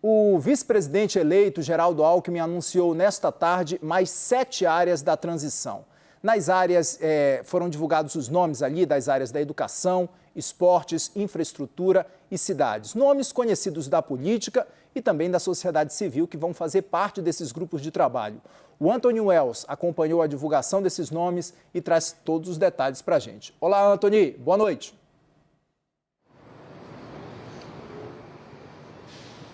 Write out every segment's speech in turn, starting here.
O vice-presidente eleito, Geraldo Alckmin, anunciou nesta tarde mais 7 áreas da transição. Nas áreas, foram divulgados os nomes ali das áreas da educação, esportes, infraestrutura e cidades. Nomes conhecidos da política e também da sociedade civil que vão fazer parte desses grupos de trabalho. O Anthony Wells acompanhou a divulgação desses nomes e traz todos os detalhes para a gente. Olá, Anthony. Boa noite.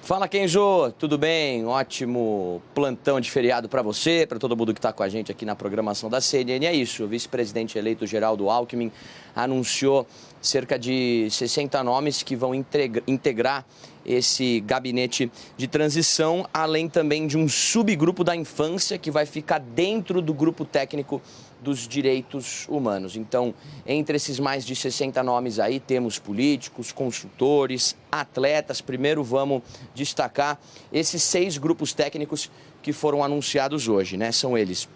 Fala, Kenzo, tudo bem? Ótimo plantão de feriado para você, para todo mundo que está com a gente aqui na programação da CNN. É isso, o vice-presidente eleito Geraldo Alckmin anunciou cerca de 60 nomes que vão integrar esse gabinete de transição, além também de um subgrupo da infância que vai ficar dentro do grupo técnico dos direitos humanos. Então, entre esses mais de 60 nomes aí, temos políticos, consultores, atletas. Primeiro vamos destacar esses 6 grupos técnicos que foram anunciados hoje, né? São eles: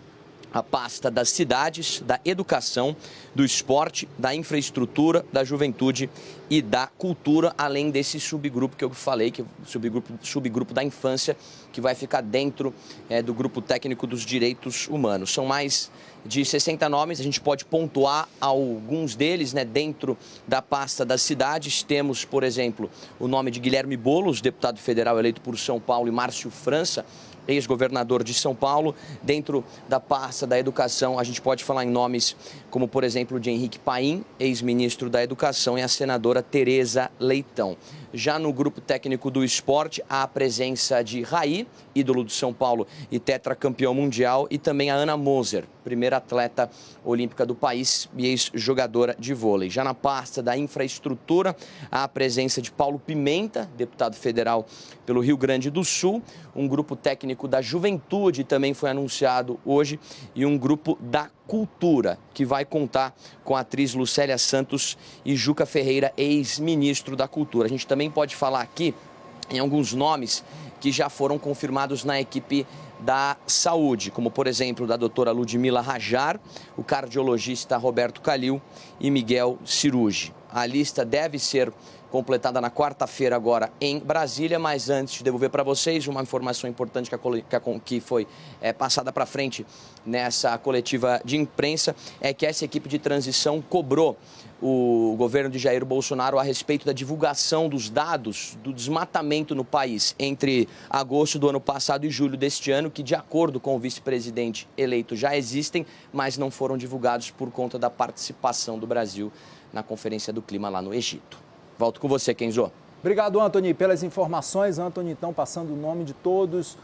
a pasta das cidades, da educação, do esporte, da infraestrutura, da juventude e da cultura, além desse subgrupo que eu falei, que é o subgrupo da infância, que vai ficar dentro do grupo técnico dos direitos humanos. São mais de 60 nomes, a gente pode pontuar alguns deles, né? Dentro da pasta das cidades, temos, por exemplo, o nome de Guilherme Boulos, deputado federal eleito por São Paulo, e Márcio França, ex-governador de São Paulo. Dentro da pasta da educação, a gente pode falar em nomes como, por exemplo, de Henrique Paim, ex-ministro da Educação, e a senadora Tereza Leitão. Já no grupo técnico do esporte, há a presença de Raí, ídolo de São Paulo e tetracampeão mundial, e também a Ana Moser, primeira atleta olímpica do país e ex-jogadora de vôlei. Já na pasta da infraestrutura, há a presença de Paulo Pimenta, deputado federal pelo Rio Grande do Sul. Um grupo técnico da juventude também foi anunciado hoje, e um grupo da cultura, que vai contar com a atriz Lucélia Santos e Juca Ferreira, ex-ministro da Cultura. A gente também pode falar aqui em alguns nomes que já foram confirmados na equipe da saúde, como, por exemplo, da doutora Ludmila Rajar, o cardiologista Roberto Calil e Miguel Cirugi. A lista deve ser completada na quarta-feira agora em Brasília, mas antes de devolver para vocês uma informação importante que foi passada para frente nessa coletiva de imprensa, é que essa equipe de transição cobrou o governo de Jair Bolsonaro a respeito da divulgação dos dados do desmatamento no país entre agosto do ano passado e julho deste ano, que, de acordo com o vice-presidente eleito, já existem, mas não foram divulgados por conta da participação do Brasil na Conferência do Clima lá no Egito. Volto com você, Kenzo. Obrigado, Anthony, pelas informações. Anthony, então, passando o nome de todos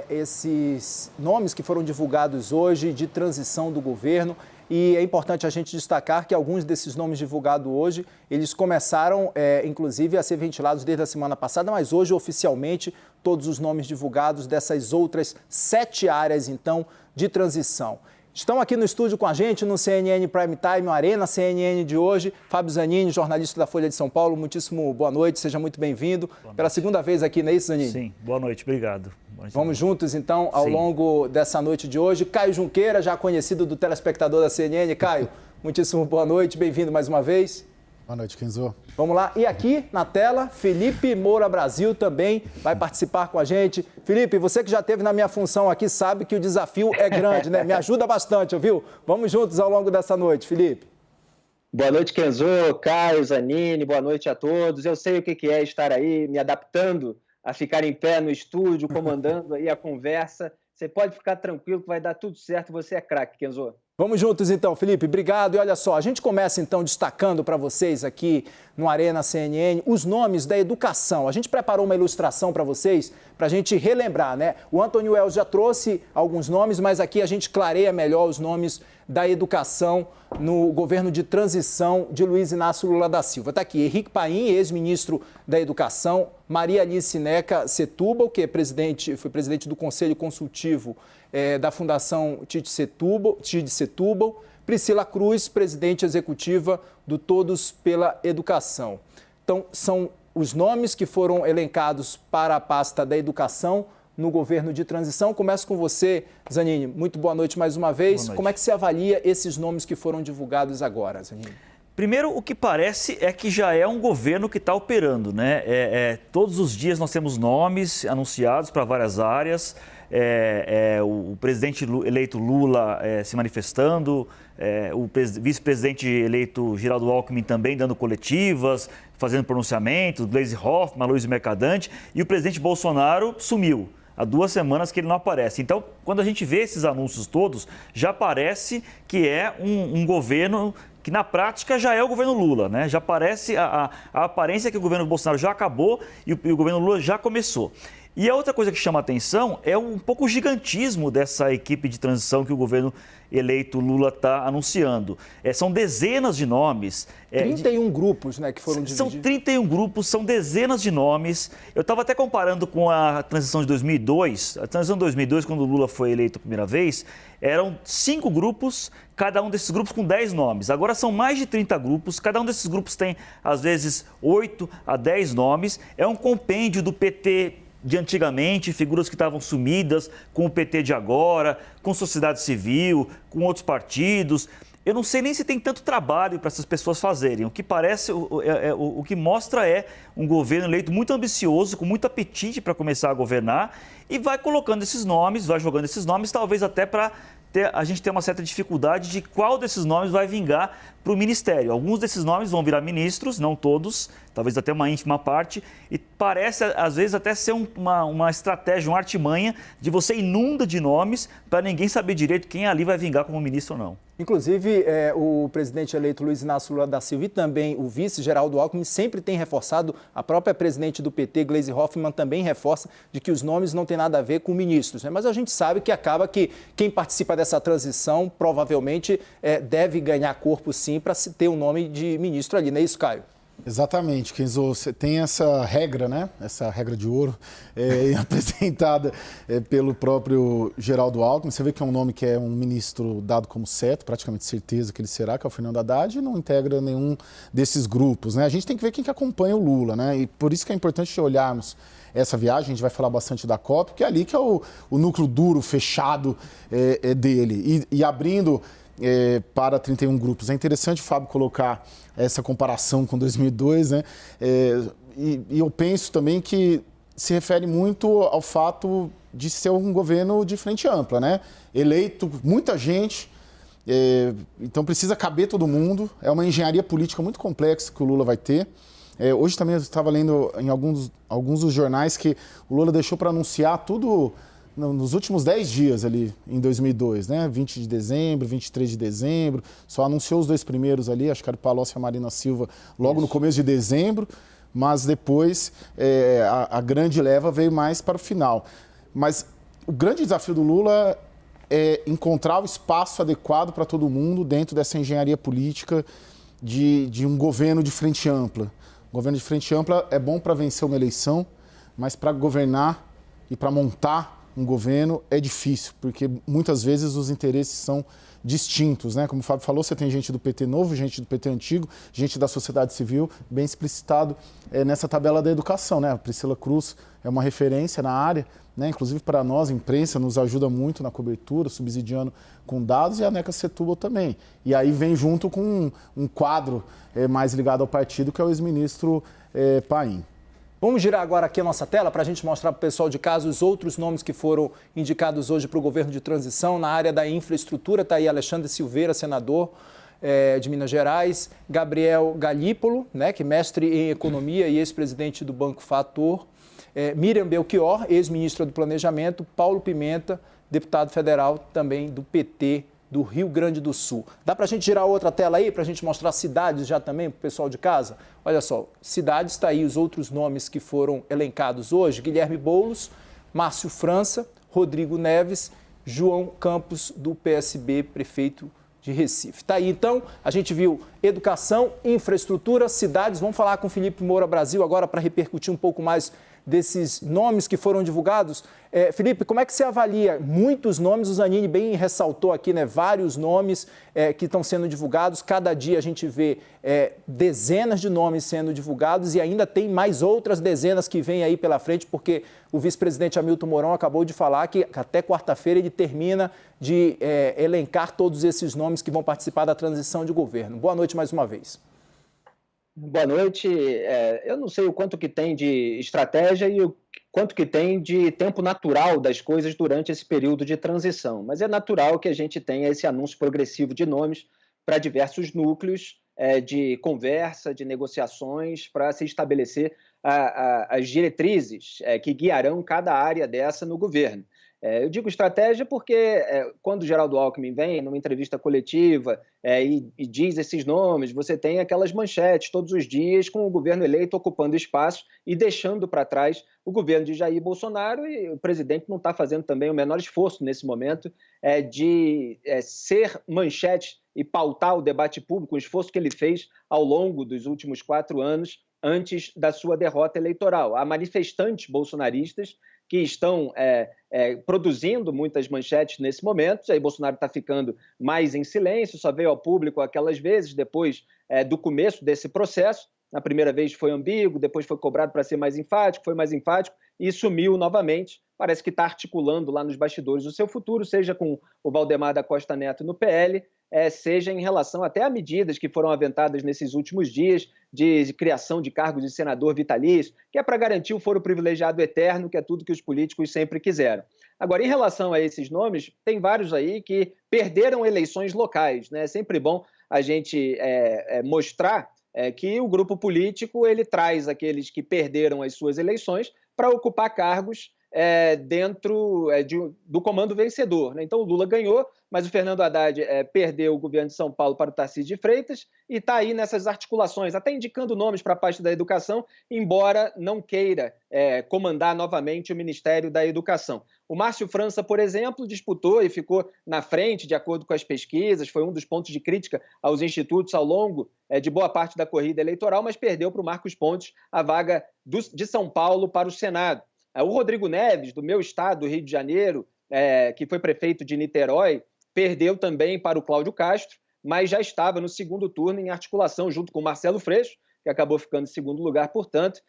esses nomes que foram divulgados hoje de transição do governo. E é importante a gente destacar que alguns desses nomes divulgados hoje, eles começaram, inclusive, a ser ventilados desde a semana passada, mas hoje, oficialmente, todos os nomes divulgados dessas outras 7 áreas, então, de transição. Estão aqui no estúdio com a gente, no CNN Prime Time, Arena CNN de hoje. Fábio Zanini, jornalista da Folha de São Paulo, muitíssimo boa noite, seja muito bem-vindo. Pela segunda vez aqui, não é isso, Zanini? Sim, boa noite, obrigado. Vamos juntos, então, ao longo dessa noite de hoje. Caio Junqueira, já conhecido do telespectador da CNN. Caio, muitíssimo boa noite, bem-vindo mais uma vez. Boa noite, Kenzo. Vamos lá. E aqui na tela, Felipe Moura Brasil também vai participar com a gente. Felipe, você que já esteve na minha função aqui sabe que o desafio é grande, né? Me ajuda bastante, viu? Vamos juntos ao longo dessa noite, Felipe. Boa noite, Kenzo, Caio, Zanini, boa noite a todos. Eu sei o que é estar aí me adaptando a ficar em pé no estúdio, comandando aí a conversa. Você pode ficar tranquilo que vai dar tudo certo, você é craque, Kenzo. Vamos juntos então, Felipe, obrigado. E olha só, a gente começa então destacando para vocês aqui no Arena CNN os nomes da educação. A gente preparou uma ilustração para vocês, para a gente relembrar, né? O Anthony Wells já trouxe alguns nomes, mas aqui a gente clareia melhor os nomes da educação no governo de transição de Luiz Inácio Lula da Silva. Está aqui Henrique Paim, ex-ministro da Educação, Maria Alice Neca Setúbal, que foi presidente do Conselho Consultivo da Fundação Tite Setúbal, Priscila Cruz, presidente executiva do Todos pela Educação. Então, são os nomes que foram elencados para a pasta da educação no governo de transição. Começo com você, Zanini. Muito boa noite mais uma vez. Como é que você avalia esses nomes que foram divulgados agora, Zanini? Primeiro, o que parece é que já é um governo que está operando, né? Todos os dias nós temos nomes anunciados para várias áreas, o presidente eleito Lula se manifestando, o vice-presidente eleito Geraldo Alckmin também dando coletivas, fazendo pronunciamentos, Gleisi Hoffmann, Aloysio Mercadante, e o presidente Bolsonaro sumiu. Há 2 semanas que ele não aparece. Então, quando a gente vê esses anúncios todos, já parece que é um governo que na prática já é o governo Lula, né? Já parece a aparência que o governo Bolsonaro já acabou e o governo Lula já começou. E a outra coisa que chama a atenção é um pouco o gigantismo dessa equipe de transição que o governo eleito Lula está anunciando. São dezenas de nomes. 31 grupos, né, que foram divididos. São 31 grupos, são dezenas de nomes. Eu estava até comparando com a transição de 2002. A transição de 2002, quando o Lula foi eleito a primeira vez, eram 5 grupos, cada um desses grupos com 10 nomes. Agora são mais de 30 grupos, cada um desses grupos tem, às vezes, 8 a 10 nomes. É um compêndio do PT de antigamente, figuras que estavam sumidas, com o PT de agora, com sociedade civil, com outros partidos. Eu não sei nem se tem tanto trabalho para essas pessoas fazerem. O que parece, o que mostra é um governo eleito muito ambicioso, com muito apetite para começar a governar e vai colocando esses nomes, vai jogando esses nomes, talvez até para a gente ter uma certa dificuldade de qual desses nomes vai vingar para o ministério. Alguns desses nomes vão virar ministros, não todos, talvez até uma ínfima parte, e parece, às vezes, até ser uma estratégia, uma artimanha de você inunda de nomes para ninguém saber direito quem ali vai vingar como ministro ou não. Inclusive, o presidente eleito Luiz Inácio Lula da Silva e também o vice Geraldo Alckmin sempre tem reforçado, a própria presidente do PT, Gleisi Hoffmann, também reforça de que os nomes não têm nada a ver com ministros, né? Mas a gente sabe que acaba que quem participa dessa transição provavelmente deve ganhar corpo sim para se ter um nome de ministro ali, não é isso, Caio? Exatamente, Kenzo, você tem essa regra, né? Essa regra de ouro apresentada pelo próprio Geraldo Alckmin. Você vê que é um nome que é um ministro dado como certo, praticamente certeza que ele será, que é o Fernando Haddad, e não integra nenhum desses grupos, né? A gente tem que ver quem que acompanha o Lula, né? E por isso que é importante olharmos essa viagem. A gente vai falar bastante da COP, porque é ali que é o núcleo duro, fechado dele. E abrindo para 31 grupos. É interessante, Fábio, colocar essa comparação com 2002, né? E eu penso também que se refere muito ao fato de ser um governo de frente ampla, né? Eleito muita gente, então precisa caber todo mundo. É uma engenharia política muito complexa que o Lula vai ter. Hoje também eu estava lendo em alguns dos jornais que o Lula deixou para anunciar tudo nos últimos 10 dias ali em 2002, né? 20 de dezembro, 23 de dezembro, só anunciou os 2 primeiros ali, acho que era o Palocci e a Marina Silva, logo no começo de dezembro, mas depois a grande leva veio mais para o final. Mas o grande desafio do Lula é encontrar o espaço adequado para todo mundo dentro dessa engenharia política de um governo de frente ampla. O governo de frente ampla é bom para vencer uma eleição, mas para governar e para montar um governo é difícil, porque muitas vezes os interesses são distintos, né? Como o Fábio falou, você tem gente do PT novo, gente do PT antigo, gente da sociedade civil, bem explicitado nessa tabela da educação, né? A Priscila Cruz é uma referência na área, né? Inclusive para nós, a imprensa nos ajuda muito na cobertura, subsidiando com dados, e a Neca Setúbal também. E aí vem junto com um quadro mais ligado ao partido, que é o ex-ministro Paim. Vamos girar agora aqui a nossa tela para a gente mostrar para o pessoal de casa os outros nomes que foram indicados hoje para o governo de transição na área da infraestrutura. Está aí Alexandre Silveira, senador de Minas Gerais, Gabriel Galípolo, né, que é mestre em economia e ex-presidente do Banco Fator, Miriam Belchior, ex-ministra do Planejamento, Paulo Pimenta, deputado federal também do PT do Rio Grande do Sul. Dá para a gente girar outra tela aí, para a gente mostrar cidades já também para o pessoal de casa? Olha só, cidades, está aí os outros nomes que foram elencados hoje: Guilherme Boulos, Márcio França, Rodrigo Neves, João Campos, do PSB, prefeito de Recife. Está aí, então, a gente viu educação, infraestrutura, cidades. Vamos falar com o Felipe Moura Brasil agora para repercutir um pouco mais desses nomes que foram divulgados. Felipe, como é que você avalia? Muitos nomes, o Zanini bem ressaltou aqui, né? Vários nomes que estão sendo divulgados. Cada dia a gente vê dezenas de nomes sendo divulgados e ainda tem mais outras dezenas que vêm aí pela frente, porque o vice-presidente Hamilton Mourão acabou de falar que até quarta-feira ele termina de elencar todos esses nomes que vão participar da transição de governo. Boa noite mais uma vez. Boa noite. Eu não sei o quanto que tem de estratégia e o quanto que tem de tempo natural das coisas durante esse período de transição, mas é natural que a gente tenha esse anúncio progressivo de nomes para diversos núcleos de conversa, de negociações, para se estabelecer as diretrizes que guiarão cada área dessa no governo. Eu digo estratégia porque quando o Geraldo Alckmin vem numa entrevista coletiva e diz esses nomes, você tem aquelas manchetes todos os dias com o governo eleito ocupando espaço e deixando para trás o governo de Jair Bolsonaro, e o presidente não está fazendo também o menor esforço nesse momento de ser manchete e pautar o debate público, um esforço que ele fez ao longo dos últimos 4 anos antes da sua derrota eleitoral. Há manifestantes bolsonaristas que estão produzindo muitas manchetes nesse momento. Jair Bolsonaro está ficando mais em silêncio, só veio ao público aquelas vezes depois do começo desse processo. Na primeira vez foi ambíguo, depois foi cobrado para ser mais enfático, foi mais enfático e sumiu novamente. Parece que está articulando lá nos bastidores o seu futuro, seja com o Valdemar da Costa Neto no PL, seja em relação até a medidas que foram aventadas nesses últimos dias de criação de cargos de senador vitalício, que é para garantir o foro privilegiado eterno, que é tudo que os políticos sempre quiseram. Agora, em relação a esses nomes, tem vários aí que perderam eleições locais, né? É sempre bom a gente mostrar que o grupo político ele traz aqueles que perderam as suas eleições para ocupar cargos dentro do comando vencedor, né? Então o Lula ganhou, mas o Fernando Haddad perdeu o governo de São Paulo para o Tarcísio de Freitas e está aí nessas articulações, até indicando nomes para a pasta da educação, embora não queira comandar novamente o Ministério da Educação. O Márcio França, por exemplo, disputou e ficou na frente, de acordo com as pesquisas, foi um dos pontos de crítica aos institutos ao longo de boa parte da corrida eleitoral, mas perdeu para o Marcos Pontes a vaga de São Paulo para o Senado. O Rodrigo Neves, do meu estado, do Rio de Janeiro, que foi prefeito de Niterói, perdeu também para o Cláudio Castro, mas já estava no segundo turno em articulação junto com o Marcelo Freixo, que acabou ficando em segundo lugar, portanto,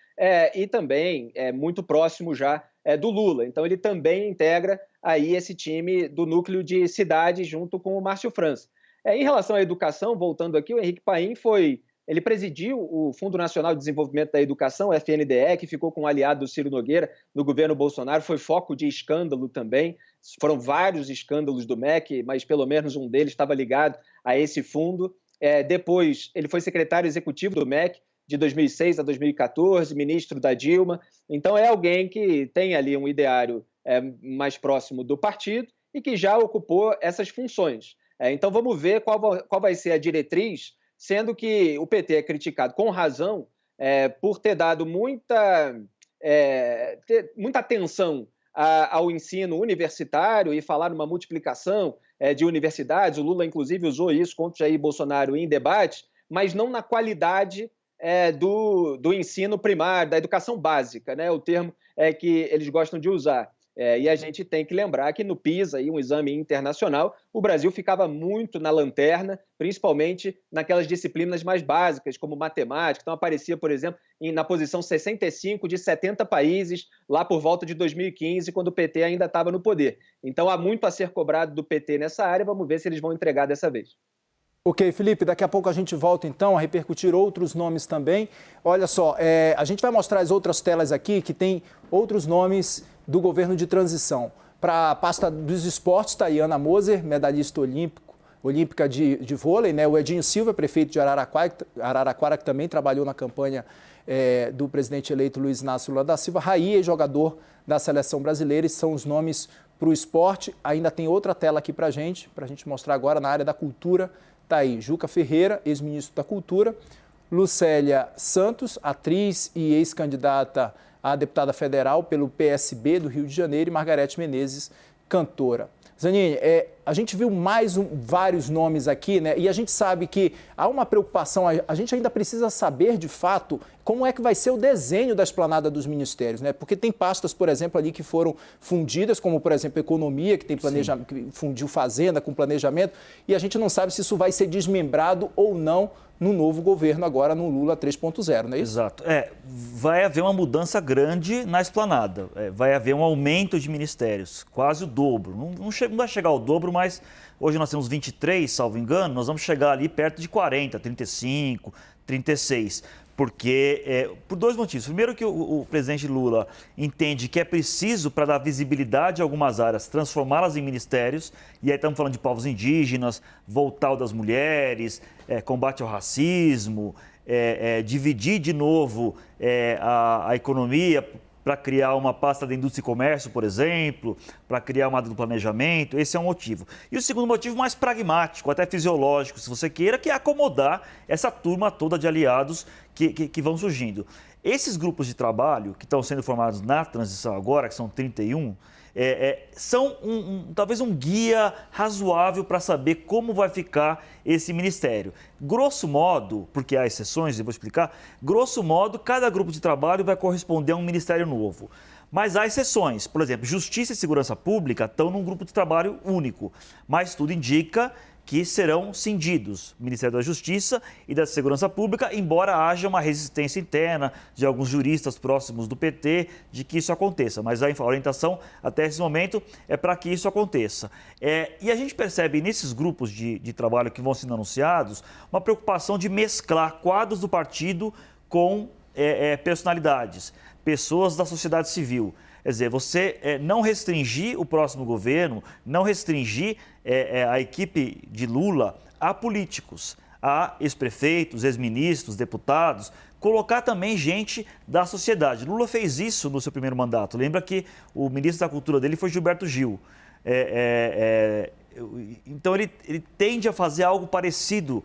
e também muito próximo já do Lula. Então ele também integra aí esse time do núcleo de cidade junto com o Márcio França. Em relação à educação, voltando aqui, o Henrique Paim ele presidiu o Fundo Nacional de Desenvolvimento da Educação, FNDE, que ficou com um aliado do Ciro Nogueira no governo Bolsonaro, foi foco de escândalo também. Foram vários escândalos do MEC, mas pelo menos um deles estava ligado a esse fundo. Depois, ele foi secretário executivo do MEC de 2006 a 2014, ministro da Dilma. Então, é alguém que tem ali um ideário mais próximo do partido e que já ocupou essas funções. Então, vamos ver qual vai ser a diretriz, sendo que o PT é criticado com razão por ter dado muita atenção ao ensino universitário e falar numa multiplicação de universidades. O Lula, inclusive, usou isso contra Jair Bolsonaro em debate, mas não na qualidade do ensino primário, da educação básica, né? O termo que eles gostam de usar. E a gente tem que lembrar que no PISA, aí, um exame internacional, o Brasil ficava muito na lanterna, principalmente naquelas disciplinas mais básicas, como matemática. Então aparecia, por exemplo, na posição 65 de 70 países, lá por volta de 2015, quando o PT ainda estava no poder. Então há muito a ser cobrado do PT nessa área, vamos ver se eles vão entregar dessa vez. Ok, Felipe, daqui a pouco a gente volta então a repercutir outros nomes também. Olha só, a gente vai mostrar as outras telas aqui que tem outros nomes do governo de transição. Para a pasta dos esportes está a Ana Moser, medalhista olímpica de vôlei, né? O Edinho Silva, prefeito de Araraquara, que também trabalhou na campanha do presidente eleito Luiz Inácio Lula da Silva. Raí, jogador da seleção brasileira, e são os nomes para o esporte. Ainda tem outra tela aqui para a gente mostrar agora na área da cultura. Está aí Juca Ferreira, ex-ministro da Cultura, Lucélia Santos, atriz e ex-candidata a deputada federal pelo PSB do Rio de Janeiro, e Margarete Menezes, cantora. Zanini, a gente viu vários nomes aqui, né? E a gente sabe que há uma preocupação, a gente ainda precisa saber de fato como é que vai ser o desenho da esplanada dos ministérios, né? Porque tem pastas, por exemplo, ali que foram fundidas, como, por exemplo, economia, que tem planejamento, que fundiu fazenda com planejamento, e a gente não sabe se isso vai ser desmembrado ou não no novo governo agora, no Lula 3.0, não é isso? Exato. Vai haver uma mudança grande na esplanada. Vai haver um aumento de ministérios, quase o dobro. Não vai chegar ao dobro, mas hoje nós temos 23, salvo engano, nós vamos chegar ali perto de 40, 35, 36. Porque, por dois motivos. Primeiro que o presidente Lula entende que é preciso, para dar visibilidade a algumas áreas, transformá-las em ministérios. E aí estamos falando de povos indígenas, voltar das mulheres, combate ao racismo, dividir de novo a economia para criar uma pasta da indústria e comércio, por exemplo, para criar uma do planejamento. Esse é um motivo. E o segundo motivo, mais pragmático, até fisiológico, se você queira, que é acomodar essa turma toda de aliados que vão surgindo. Esses grupos de trabalho que estão sendo formados na transição agora, que são 31, são talvez um guia razoável para saber como vai ficar esse ministério. Grosso modo, porque há exceções, eu vou explicar, grosso modo, cada grupo de trabalho vai corresponder a um ministério novo. Mas há exceções. Por exemplo, Justiça e Segurança Pública estão num grupo de trabalho único, mas tudo indica que serão cindidos, o Ministério da Justiça e da Segurança Pública, embora haja uma resistência interna de alguns juristas próximos do PT de que isso aconteça. Mas a orientação até esse momento é para que isso aconteça. E a gente percebe nesses grupos de trabalho que vão sendo anunciados uma preocupação de mesclar quadros do partido com personalidades, pessoas da sociedade civil. Quer dizer, você não restringir o próximo governo, não restringir a equipe de Lula a políticos, a ex-prefeitos, ex-ministros, deputados, colocar também gente da sociedade. Lula fez isso no seu primeiro mandato. Lembra que o ministro da Cultura dele foi Gilberto Gil. Então, ele tende a fazer algo parecido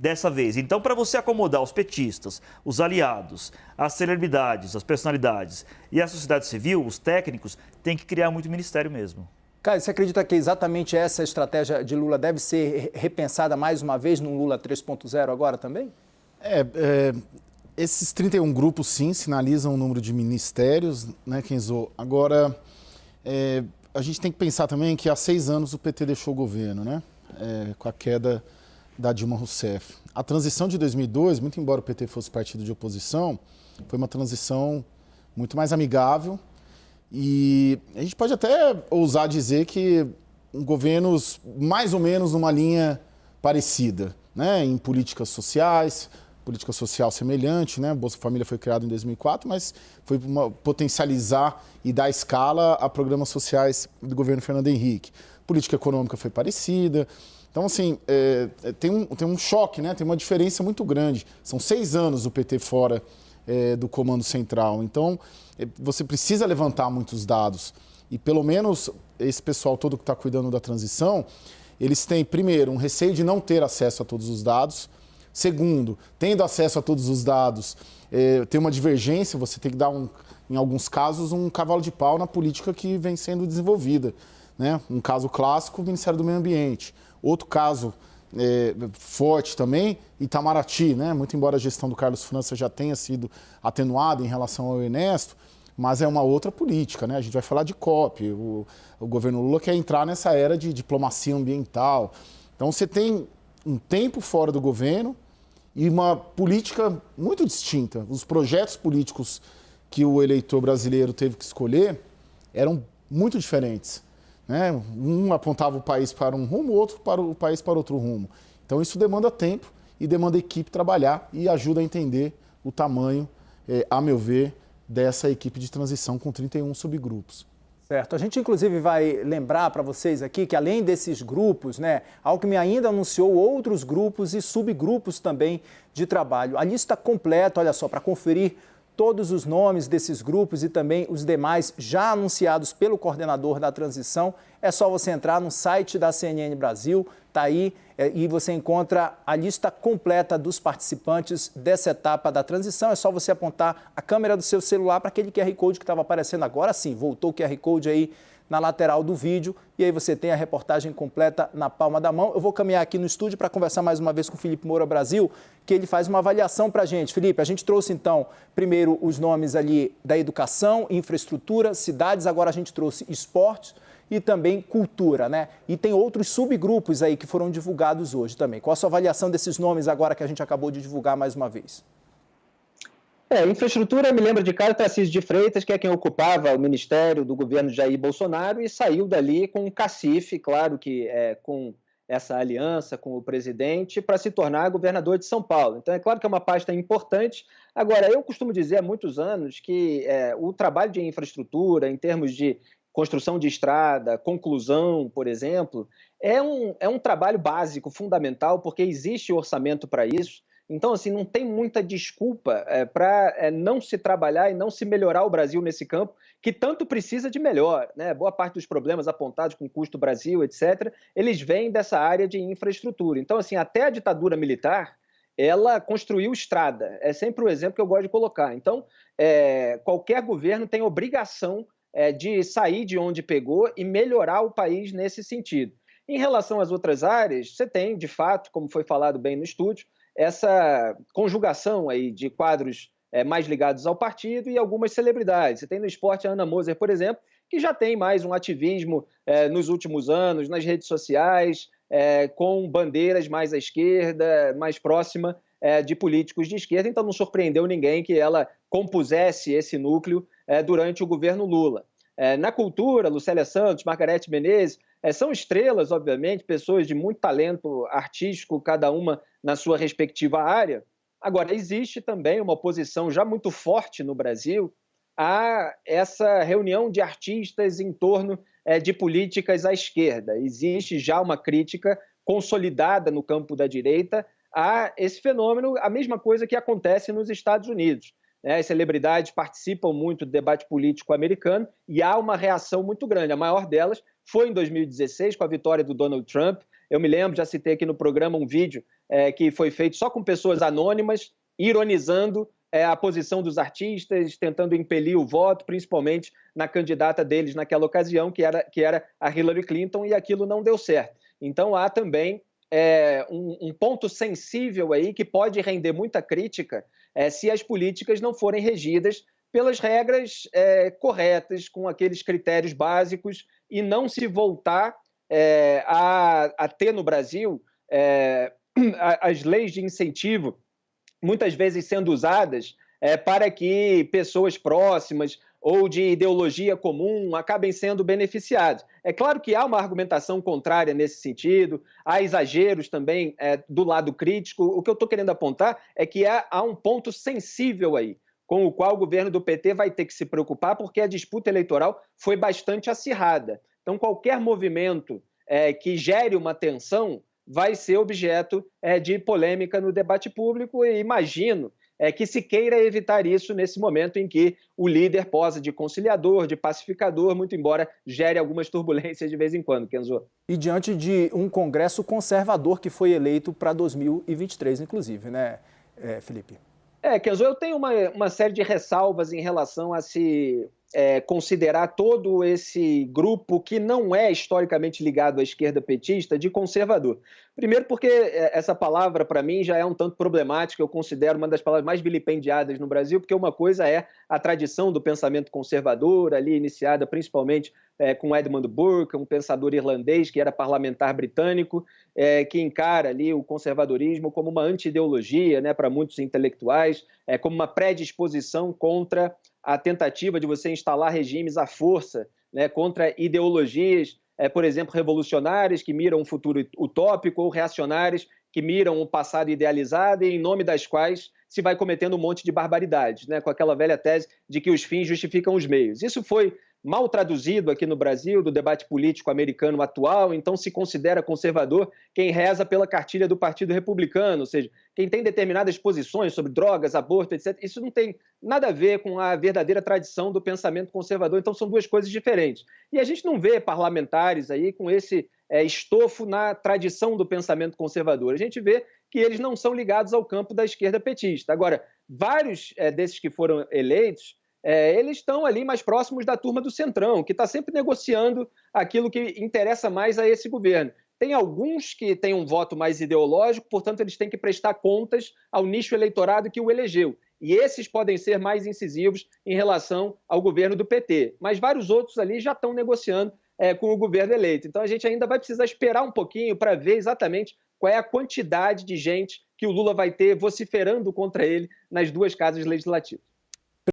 dessa vez. Então, para você acomodar os petistas, os aliados, as celebridades, as personalidades e a sociedade civil, os técnicos, tem que criar muito ministério mesmo. Caio, você acredita que exatamente essa estratégia de Lula deve ser repensada mais uma vez no Lula 3.0 agora também? Esses 31 grupos, sim, sinalizam o número de ministérios, né, Kenzo? Agora, a gente tem que pensar também que há 6 anos o PT deixou o governo, né? Com a queda da Dilma Rousseff. A transição de 2002, muito embora o PT fosse partido de oposição, foi uma transição muito mais amigável e a gente pode até ousar dizer que governos mais ou menos numa linha parecida, né, em políticas sociais, política social semelhante, né, Bolsa Família foi criado em 2004, mas foi potencializar e dar escala a programas sociais do governo Fernando Henrique. Política econômica foi parecida. Então, assim, tem um choque, né? Tem uma diferença muito grande. São 6 anos o PT fora do comando central. Então, você precisa levantar muitos dados. E, pelo menos, esse pessoal todo que está cuidando da transição, eles têm, primeiro, um receio de não ter acesso a todos os dados. Segundo, tendo acesso a todos os dados, tem uma divergência, você tem que dar, em alguns casos, um cavalo de pau na política que vem sendo desenvolvida, né? Um caso clássico, o Ministério do Meio Ambiente. Outro caso forte também, Itamaraty, né? Muito embora a gestão do Carlos França já tenha sido atenuada em relação ao Ernesto, mas é uma outra política, né? A gente vai falar de COP, o governo Lula quer entrar nessa era de diplomacia ambiental. Então você tem um tempo fora do governo e uma política muito distinta. Os projetos políticos que o eleitor brasileiro teve que escolher eram muito diferentes. Né? Um apontava o país para um rumo, o outro para o país para outro rumo. Então isso demanda tempo e demanda equipe trabalhar e ajuda a entender o tamanho, a meu ver, dessa equipe de transição com 31 subgrupos. Certo. A gente, inclusive, vai lembrar para vocês aqui que, além desses grupos, né, a Alckmin ainda anunciou outros grupos e subgrupos também de trabalho. A lista completa, olha só, para conferir todos os nomes desses grupos e também os demais já anunciados pelo coordenador da transição, é só você entrar no site da CNN Brasil, está aí, e você encontra a lista completa dos participantes dessa etapa da transição. É só você apontar a câmera do seu celular para aquele QR Code que estava aparecendo agora sim, voltou o QR Code aí na lateral do vídeo, e aí você tem a reportagem completa na palma da mão. Eu vou caminhar aqui no estúdio para conversar mais uma vez com o Felipe Moura Brasil, que ele faz uma avaliação para a gente. Felipe, a gente trouxe então, primeiro, os nomes ali da educação, infraestrutura, cidades, agora a gente trouxe esportes e também cultura, né? E tem outros subgrupos aí que foram divulgados hoje também. Qual a sua avaliação desses nomes agora que a gente acabou de divulgar mais uma vez? Infraestrutura, me lembro de Caio Tarcísio de Freitas, que é quem ocupava o ministério do governo Jair Bolsonaro e saiu dali com um cacife, claro que com essa aliança com o presidente, para se tornar governador de São Paulo. Então, é claro que é uma pasta importante. Agora, eu costumo dizer há muitos anos que o trabalho de infraestrutura, em termos de construção de estrada, conclusão, por exemplo, é um trabalho básico, fundamental, porque existe orçamento para isso. Então, assim, não tem muita desculpa para não se trabalhar e não se melhorar o Brasil nesse campo, que tanto precisa de melhor, né? Boa parte dos problemas apontados com o custo Brasil, etc., eles vêm dessa área de infraestrutura. Então, assim, até a ditadura militar, ela construiu estrada. É sempre o exemplo que eu gosto de colocar. Então, qualquer governo tem obrigação de sair de onde pegou e melhorar o país nesse sentido. Em relação às outras áreas, você tem, de fato, como foi falado bem no estúdio, essa conjugação aí de quadros mais ligados ao partido e algumas celebridades. Você tem no esporte a Ana Moser, por exemplo, que já tem mais um ativismo nos últimos anos, nas redes sociais, com bandeiras mais à esquerda, mais próxima de políticos de esquerda, então não surpreendeu ninguém que ela compusesse esse núcleo durante o governo Lula. Na cultura, Lucélia Santos, Margarete Menezes, são estrelas, obviamente, pessoas de muito talento artístico, cada uma na sua respectiva área. Agora, existe também uma oposição já muito forte no Brasil a essa reunião de artistas em torno de políticas à esquerda. Existe já uma crítica consolidada no campo da direita a esse fenômeno, a mesma coisa que acontece nos Estados Unidos. As celebridades participam muito do debate político americano e há uma reação muito grande. A maior delas foi em 2016, com a vitória do Donald Trump. Eu me lembro, já citei aqui no programa um vídeo que foi feito só com pessoas anônimas, ironizando a posição dos artistas, tentando impelir o voto, principalmente na candidata deles naquela ocasião, que era a Hillary Clinton, e aquilo não deu certo. Então há também um ponto sensível aí que pode render muita crítica se as políticas não forem regidas pelas regras corretas, com aqueles critérios básicos, e não se voltar a ter no Brasil as leis de incentivo, muitas vezes sendo usadas para que pessoas próximas ou de ideologia comum acabem sendo beneficiados. É claro que há uma argumentação contrária nesse sentido, há exageros também do lado crítico. O que eu estou querendo apontar é que há um ponto sensível aí, com o qual o governo do PT vai ter que se preocupar, porque a disputa eleitoral foi bastante acirrada. Então, qualquer movimento que gere uma tensão vai ser objeto de polêmica no debate público, e imagino que se queira evitar isso nesse momento em que o líder posa de conciliador, de pacificador, muito embora gere algumas turbulências de vez em quando, Kenzo. E diante de um Congresso conservador que foi eleito para 2023, inclusive, né, Felipe? Kenzo, eu tenho uma série de ressalvas em relação a se considerar todo esse grupo que não é historicamente ligado à esquerda petista de conservador. Primeiro porque essa palavra, para mim, já é um tanto problemática, eu considero uma das palavras mais vilipendiadas no Brasil, porque uma coisa é a tradição do pensamento conservador, ali iniciada principalmente com Edmund Burke, um pensador irlandês que era parlamentar britânico, que encara ali o conservadorismo como uma anti-ideologia, né, para muitos intelectuais, como uma predisposição contra a tentativa de você instalar regimes à força, né, contra ideologias, por exemplo, revolucionárias que miram um futuro utópico, ou reacionárias que miram um passado idealizado e em nome das quais se vai cometendo um monte de barbaridades, né, com aquela velha tese de que os fins justificam os meios. Isso foi mal traduzido aqui no Brasil, do debate político americano atual, então se considera conservador quem reza pela cartilha do Partido Republicano, ou seja, quem tem determinadas posições sobre drogas, aborto, etc. Isso não tem nada a ver com a verdadeira tradição do pensamento conservador, então são duas coisas diferentes. E a gente não vê parlamentares aí com esse estofo na tradição do pensamento conservador, a gente vê que eles não são ligados ao campo da esquerda petista. Agora, vários desses que foram eleitos eles estão ali mais próximos da turma do Centrão, que está sempre negociando aquilo que interessa mais a esse governo. Tem alguns que têm um voto mais ideológico, portanto, eles têm que prestar contas ao nicho eleitorado que o elegeu. E esses podem ser mais incisivos em relação ao governo do PT. Mas vários outros ali já estão negociando com o governo eleito. Então, a gente ainda vai precisar esperar um pouquinho para ver exatamente qual é a quantidade de gente que o Lula vai ter vociferando contra ele nas duas casas legislativas.